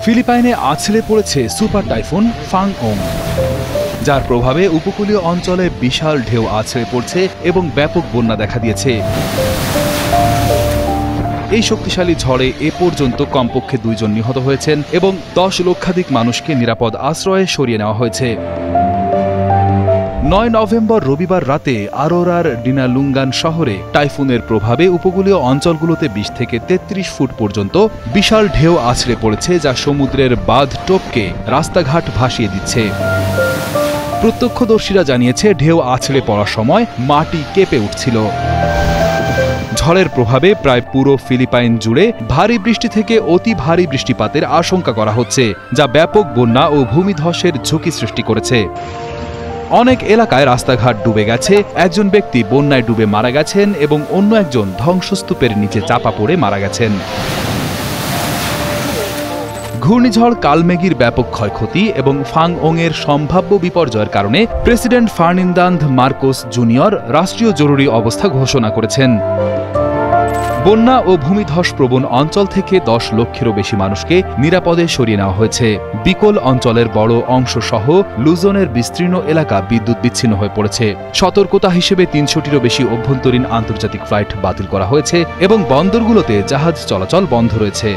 ফিলিপাইনে আছড়ে পড়েছে super typhoon ফাং-ওং, যার প্রভাবে উপকূলীয় অঞ্চলে বিশাল ঢেউ আছড়ে পড়ছে এবং ব্যাপক বন্যা দেখা দিয়েছে। এই শক্তিশালী ঝড়ে এ পর্যন্ত কমপক্ষে 2 জন নিহত হয়েছেন এবং 10 লক্ষাধিক মানুষকে নিরাপদ আশ্রয়ে সরিয়ে নেওয়া হয়েছে। 9 নভেম্বর রবিবার রাতে আরোরার ডিনালুঙ্গান শহরে টাইফুনের প্রভাবে উপকূলীয় অঞ্চলগুলোতে 20 থেকে 33 ফুট পর্যন্ত বিশাল ঢেউ আছড়ে পড়েছে, যা সমুদ্রের বাঁধ টপকে রাস্তাঘাট ভাসিয়ে দিচ্ছে। প্রত্যক্ষদর্শীরা জানিয়েছে, ঢেউ আছড়ে পড়ার সময় মাটি কেঁপে উঠছিল। ঝড়ের প্রভাবে প্রায় পুরো ফিলিপাইন জুড়ে ভারী বৃষ্টি থেকে অতি ভারী বৃষ্টিপাতের আশঙ্কা করা হচ্ছে, যা ব্যাপক বন্যা ও ভূমিধসের ঝুঁকি সৃষ্টি করেছে। অনেক এলাকায় রাস্তাঘাট ডুবে গেছে, একজন ব্যক্তি বন্যায় ডুবে মারা গেছেন এবং অন্য একজন ধ্বংসস্তূপের নিচে চাপা পড়ে মারা গেছেন। ঘূর্ণিঝড় কালমেগির ব্যাপক ক্ষয়ক্ষতি এবং ফাং-ওংয়ের সম্ভাব্য বিপর্যয়ের কারণে প্রেসিডেন্ট ফার্নিন্দান্দ মার্কোস জুনিয়র রাষ্ট্রীয় জরুরি অবস্থা ঘোষণা করেছেন। বন্যা ও ভূমিধসপ্রবণ অঞ্চল থেকে 10 লক্ষেরও বেশি মানুষকে নিরাপদে সরিয়ে নেওয়া হয়েছে। বিকল অঞ্চলের বড় অংশ সহ লুজনের বিস্তীর্ণ এলাকা বিদ্যুৎ বিচ্ছিন্ন হয়ে পড়েছে। সতর্কতা হিসেবে 300টিরও বেশি অভ্যন্তরীণ আন্তর্জাতিক ফ্লাইট বাতিল করা হয়েছে এবং বন্দরগুলোতে জাহাজ চলাচল বন্ধ রয়েছে।